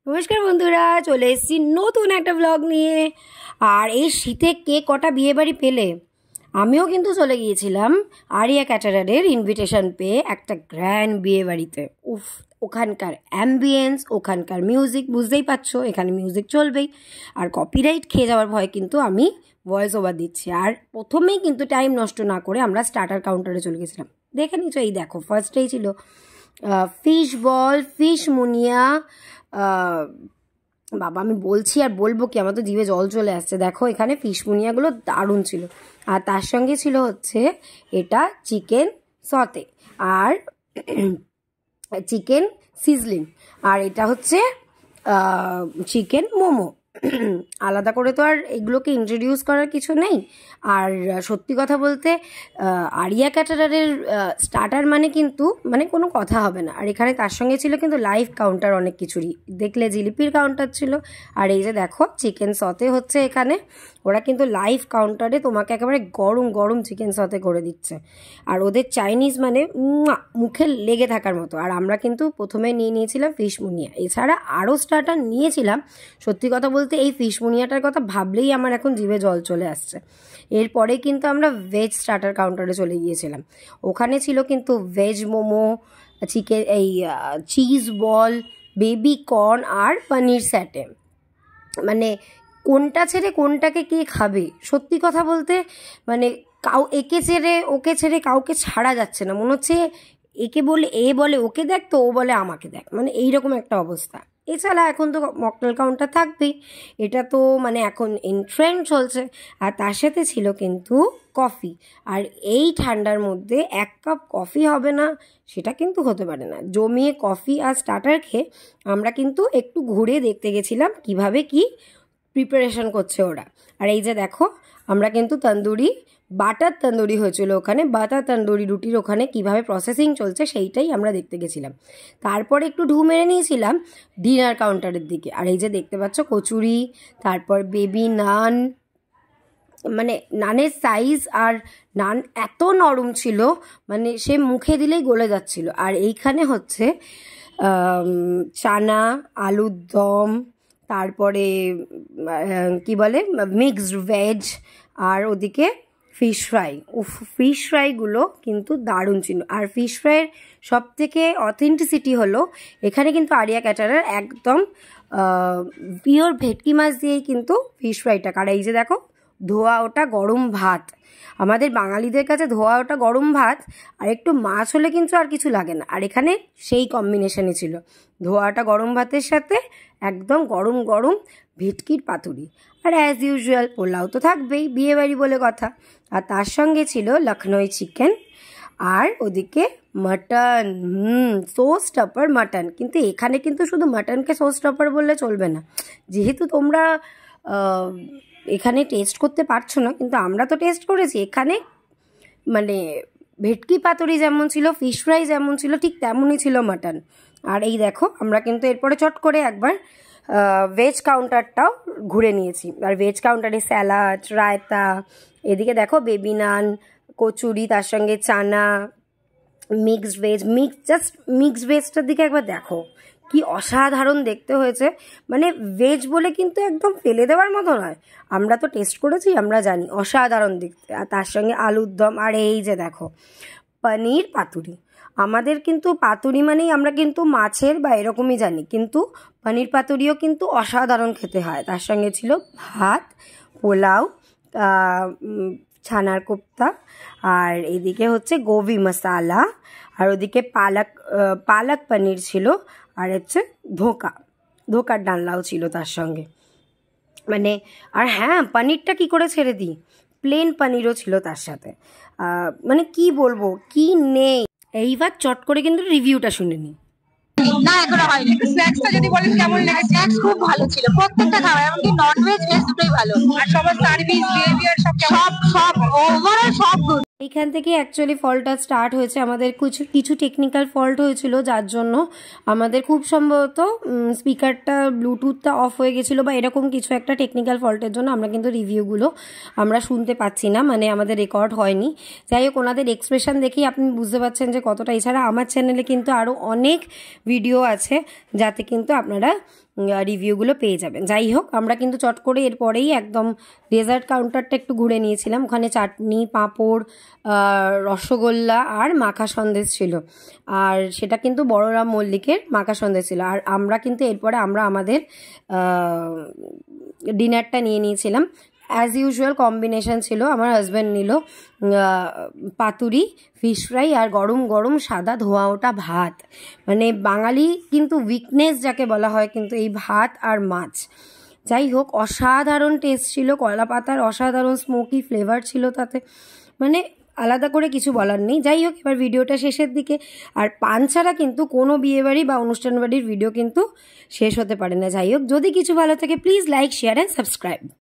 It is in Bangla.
নমস্কার বন্ধুরা, চলে এসেছি নতুন একটা ব্লগ নিয়ে। আর এই শীতে কে কটা বিয়ে বাড়ি পেলে? আমিও কিন্তু চলে গিয়েছিলাম আরিয়া ক্যাটারারের ইনভিটেশন পেয়ে একটা গ্র্যান্ড বিয়ে বাড়িতে। উফ, ওখানকার অ্যাম্বিয়েন্স, ওখানকার মিউজিক, বুঝতেই পারছো এখানে মিউজিক চলবেই। আর কপিরাইট খেয়ে যাওয়ার ভয় কিন্তু আমি ভয়েস ওভার দিচ্ছি। আর প্রথমেই কিন্তু টাইম নষ্ট না করে আমরা স্টার্টার কাউন্টারে চলে গেছিলাম। দেখে নিচ্ছ, এই দেখো ফার্স্টেই ছিল ফিশ বল, ফিশ মুনিয়া। বাবা, আমি বলছি আর বলবো কি, আমার তো জিভে জল চলে আসছে। দেখো এখানে ফিশ মুনিয়াগুলো দারুণ ছিল। আর তার সঙ্গে ছিল হচ্ছে এটা চিকেন সতে আর চিকেন সিজলিং, আর এটা হচ্ছে চিকেন মোমো। আলাদা করে তো আর এগুলোকে ইন্ট্রোডিউস করার কিছু নেই। আর সত্যি কথা বলতে আরিয়া ক্যাটারারের স্টার্টার কিন্তু কোনো কথা হবে না। আর এখানে তার সঙ্গে ছিল কিন্তু লাইভ কাউন্টার অনেক কিছুরই। দেখলে জিলিপির কাউন্টার ছিল, আর এই যে দেখো চিকেন সতে হচ্ছে এখানে। ওরা কিন্তু লাইভ কাউন্টারে তোমাকে একেবারে গরম গরম চিকেন সতে করে দিচ্ছে। আর ওদের চাইনিজ মুখে লেগে থাকার মতো। আর আমরা কিন্তু প্রথমে নিয়েছিলাম ফিশ মুনিয়া, এছাড়া আরও স্টার্টার নিয়েছিলাম। সত্যি কথা বলতে এই ফিশ মুনিয়াটার কথা ভাবলেই আমার এখন জিভে জল চলে আসছে। এরপরে কিন্তু আমরা ভেজ স্টার্টার কাউন্টারে চলে গিয়েছিলাম। ওখানে ছিল কিন্তু ভেজ মোমো, চিকেন, এই চিজ বল, বেবি কর্ন আর পনির স্যাটে। কোনটা ছেড়ে কোনটাকে কে খাবে? সত্যি কথা বলতে একে ছেড়ে ওকে ছেড়ে কাউকে ছাড়া যাচ্ছে না। মনে হচ্ছে একে বলে এ বলে ওকে দেখ, তো ও বলে আমাকে দেখ, এইরকম একটা অবস্থা। এছাড়া এখন তো মকটেল কাউন্টার থাকবেই, এটা তো এখন ইন ট্রেন্ড চলছে। আর তার সাথে ছিল কিন্তু কফি। আর এই ঠান্ডার মধ্যে এক কাপ কফি হবে না সেটা কিন্তু হতে পারে না। জমিয়ে কফি আর স্টার্টার খেয়ে আমরা কিন্তু একটু ঘুরে দেখতে গেছিলাম কিভাবে কি প্রিপারেশন করছে ওরা। আর এই যে দেখো আমরা কিন্তু বাটার তন্দুরি হয়েছিল ওখানে, বাটার তন্দুরি রুটির ওখানে কিভাবে প্রসেসিং চলছে সেইটাই আমরা দেখতে গেছিলাম। তারপর একটু ঢু মেরে নিয়েছিলাম ডিনার কাউন্টারের দিকে। আর এই যে দেখতে পাচ্ছ কচুরি, তারপর বেবি নান, নানের সাইজ আর নান এত নরম ছিল সে মুখে দিলেই গলে যাচ্ছিল। আর এইখানে হচ্ছে চানা, আলুর দম, তারপরে কি বলে মিক্সড ভেজ, আর ওদিকে ফিশ ফ্রাই। ফিশ ফ্রাইগুলো কিন্তু দারুণ ছিল। আর ফিশ ফ্রাইয়ের সব থেকে অথেন্টিসিটি হলো এখানে কিন্তু আরিয়া ক্যাটারার একদম পিওর ভেটকি মাছ দিয়েই কিন্তু ফিশ ফ্রাইটা। আর এই যে দেখো ধোয়া ওটা গরম ভাত, আমাদের বাঙালিদের কাছে ধোয়া ওটা গরম ভাত আর একটু মাছ হলে কিন্তু আর কিছু লাগে না। আর এখানে সেই কম্বিনেশনই ছিল, ধোয়াটা গরম ভাতের সাথে একদম গরম গরম ভেটকির পাতুরি। আর অ্যাজ ইউজুয়াল পোলাও তো থাকবেই, বিয়েবাড়ি বলে কথা। আর তার সঙ্গে ছিল লখনৌ চিকেন, আর ওদিকে মাটন, সোস টপার মাটন। কিন্তু এখানে কিন্তু শুধু মাটনকে সোস টপার বললে চলবে না, যেহেতু তোমরা এখানে টেস্ট করতে পারছো না, কিন্তু আমরা তো টেস্ট করেছি। এখানে ভেটকি পাতুরি যেমন ছিল, ফিশ ফ্রাই যেমন ছিল, ঠিক তেমনই ছিল মাটন। আর এই দেখো আমরা কিন্তু এরপরে চট করে একবার ভেজ কাউন্টারটাও ঘুরে নিয়েছি। আর ভেজ কাউন্টারে স্যালাড, রায়তা, এদিকে দেখো বেবি নান, কচুরি, তার সঙ্গে চানা, মিক্সড ভেজ, মিক্সড ভেজটার দিকে একবার দেখো কি অসাধারণ দেখতে হয়েছে। ভেজ বলে কিন্তু একদম ফেলে দেওয়ার মতো নয়, আমরা তো টেস্ট করেছি, আমরা জানি অসাধারণ দেখতে। আর তার সঙ্গে আলুর দম, আর এই যে দেখো পনির পাতুরি। আমাদের কিন্তু পাতুরি আমরা কিন্তু মাছের বা এরকমই জানি, কিন্তু পনির পাতুরিও কিন্তু অসাধারণ খেতে হয়। তার সঙ্গে ছিল ভাত, পোলাও, ছানার কোপ্তা, আর এদিকে হচ্ছে গোবি মশালা, আর ওদিকে পালক পনির ছিল, আর হচ্ছে ধোকার ডালনাও ছিল তার সঙ্গে। আর হ্যাঁ, পনিরটা কি করে ছেড়ে দিই, প্লেন পনিরও ছিল তার সাথে। কি বলবো কি নেই। এইবার চট করে কিন্তু রিভিউটা শুনে নিই। না এখনো হয়নি। স্ন্যাক্সটা যদি বলেন কেমন লেগেছে? স্ন্যাক্স খুব ভালো ছিল, প্রত্যেকটা খাবার, এমনকি নন ভেজ ভেজ দুটোই ভালো। আর সবার সার্ভিস, বিহেভিয়ার সব ওভারঅল সব গুড। এইখান থেকে অ্যাকচুয়ালি ফল্টটা স্টার্ট হয়েছে। আমাদের কিছু টেকনিক্যাল ফল্ট হয়েছিল, যার জন্য আমাদের খুব সম্ভবত স্পিকারটা ব্লুটুথটা অফ হয়ে গেছিলো বা এরকম কিছু একটা টেকনিক্যাল ফল্টের জন্য আমরা কিন্তু রিভিউগুলো আমরা শুনতে পাচ্ছি না, আমাদের রেকর্ড হয়নি। যাই হোক, ওনাদের এক্সপ্রেশন দেখেই আপনি বুঝতে পারছেন যে কতটা। এছাড়া আমার চ্যানেলে কিন্তু আরও অনেক ভিডিও আছে যাতে কিন্তু আপনারা রিভিউগুলো পেয়ে যাবেন। যাই হোক, আমরা কিন্তু চট করে এরপরেই একদম ডেজার্ট কাউন্টারটা একটু ঘুরে নিয়েছিলাম। ওখানে চাটনি, পাঁপড়, রসগোল্লা আর মাখা সন্দেশ ছিল, আর সেটা কিন্তু বড়রাম মল্লিকের মাখা সন্দেশ ছিল। আর আমরা কিন্তু এরপরে আমাদের ডিনারটা নিয়ে নিয়েছিলাম। অ্যাজ ইউজুয়াল কম্বিনেশন ছিল, আমার হাজব্যান্ড নিল পাতুরি, ফিশ ফ্রাই আর গরম গরম সাদা ধোয়া ওঠা ভাত। মানে বাঙালি কিন্তু উইকনেস যাকে বলা হয় কিন্তু এই ভাত আর মাছ। যাই হোক, অসাধারণ টেস্ট ছিল, কলা পাতার অসাধারণ স্মোকি ফ্লেভার ছিল তাতে, মানে আলাদা করে কিছু বলার নেই। যাই হোক, এবার ভিডিওটা শেষের দিকে। আর পান ছাড়া কিন্তু কোনো বিয়েবাড়ি বা অনুষ্ঠান বাড়ির ভিডিও কিন্তু শেষ হতে পারে না। যাই হোক, যদি কিছু ভালো থাকে please like, share and subscribe.